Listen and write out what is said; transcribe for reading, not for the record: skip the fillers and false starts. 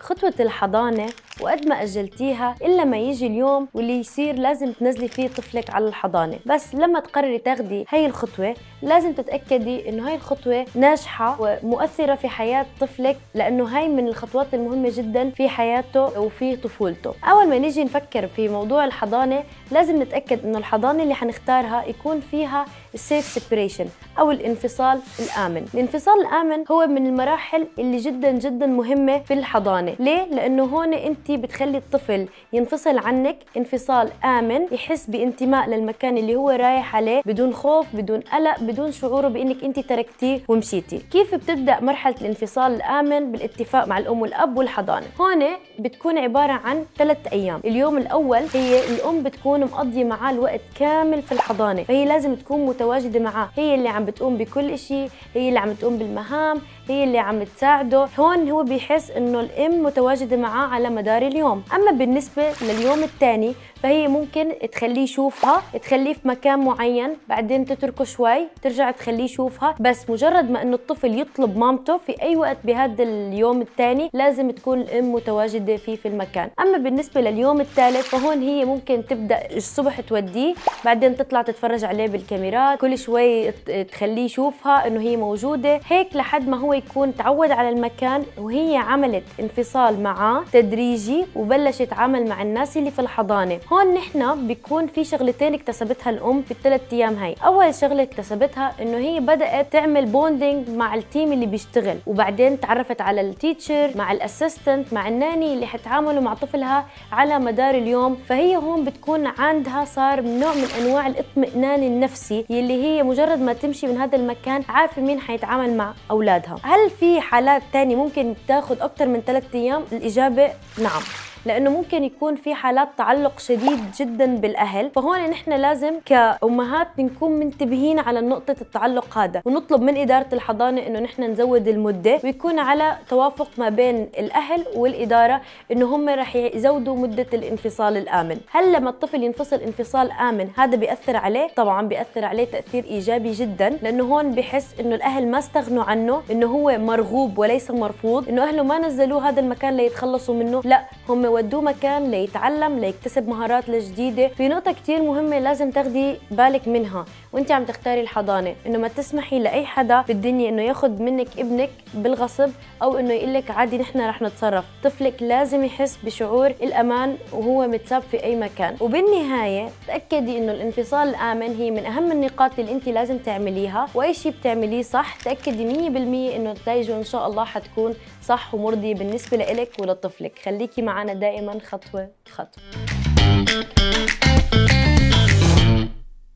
خطوة الحضانة وقد ما أجلتيها إلا ما يجي اليوم واللي يصير لازم تنزلي فيه طفلك على الحضانة. بس لما تقرري تاخدي هاي الخطوة لازم تتأكدي إنه هاي الخطوة ناجحة ومؤثرة في حياة طفلك، لأنه هاي من الخطوات المهمة جدا في حياته وفي طفولته. أول ما نيجي نفكر في موضوع الحضانة لازم نتأكد إنه الحضانة اللي حنختارها يكون فيها السيف سيبريشن أو الانفصال الآمن. الانفصال الآمن هو من المراحل اللي جدا جدا مهمة في الحضانة. ليه؟ لأنه هون أنت بتخلي الطفل ينفصل عنك انفصال آمن، يحس بانتماء للمكان اللي هو رايح عليه بدون خوف، بدون قلق، بدون شعوره بأنك أنت تركتيه ومشيتي. كيف بتبدأ مرحلة الانفصال الآمن؟ بالاتفاق مع الأم والأب والحضانة. هون بتكون عبارة عن 3 أيام. اليوم الأول هي الأم بتكون مقضية معاه الوقت كامل في الحضانة، فهي لازم تكون متواجدة معاه، هي اللي عم بتقوم بكل شيء، هي اللي عم تقوم بالمهام، هي اللي عم تساعده. هون هو بيحس انه الام متواجده معاه على مدار اليوم. اما بالنسبه لليوم الثاني فهي ممكن تخليه يشوفها، تخليه في مكان معين، بعدين تتركه شوي، ترجع تخليه يشوفها. بس مجرد ما انه الطفل يطلب مامته في اي وقت بهذا اليوم الثاني لازم تكون الام متواجده فيه في المكان. اما بالنسبه لليوم الثالث فهون هي ممكن تبدا الصبح توديه، بعدين تطلع تتفرج عليه بالكاميرات، كل شوي تخليه يشوفها انه هي موجوده، هيك لحد ما هو يكون تعود على المكان وهي عملت انفصال معاه تدريجي وبلشت عمل مع الناس اللي في الحضانه. هون نحن بيكون في شغلتين اكتسبتها الام في ال3 ايام هاي. اول شغله اكتسبتها انه هي بدات تعمل بوندينج مع التيم اللي بيشتغل، وبعدين تعرفت على التيتشر مع الاسيستنت مع الناني اللي حتعاملوا مع طفلها على مدار اليوم. فهي هون بتكون عندها صار نوع من انواع الاطمئنان النفسي، يلي هي مجرد ما تمشي من هذا المكان عارفه مين حيتعامل مع اولادها. هل في حالات تانية ممكن تاخذ اكثر من 3 ايام؟ الاجابه نعم، لأنه ممكن يكون في حالات تعلق شديد جدا بالأهل، فهون نحن لازم كأمهات نكون منتبهين على نقطة التعلق هذا، ونطلب من إدارة الحضانة إنه نحن نزود المدة، ويكون على توافق ما بين الأهل والإدارة إنه هم رح يزودوا مدة الانفصال الآمن. هل لما الطفل ينفصل انفصال آمن هذا بيأثر عليه؟ طبعا بيأثر عليه تأثير إيجابي جدا، لأنه هون بحس إنه الأهل ما استغنوا عنه، إنه هو مرغوب وليس مرفوض، إنه أهله ما نزلوه هذا المكان ليتخلصوا منه، لا هم ودوه مكان ليتعلم ليكتسب مهارات جديدة. في نقطة كتير مهمة لازم تاخدي بالك منها وانت عم تختاري الحضانة، انه ما تسمحي لأي حدا بالدنيا انه ياخد منك ابنك بالغصب او انه يقلك عادي نحن رح نتصرف. طفلك لازم يحس بشعور الأمان وهو متساب في أي مكان. وبالنهاية تأكدي انه الانفصال الآمن هي من أهم النقاط اللي انت لازم تعمليها، وأي شيء بتعمليه صح تأكدي 100% انه نتائجه ان شاء الله حتكون صح ومرضية بالنسبة لإلك ولطفلك. خليكي معنا دائما خطوة خطوة.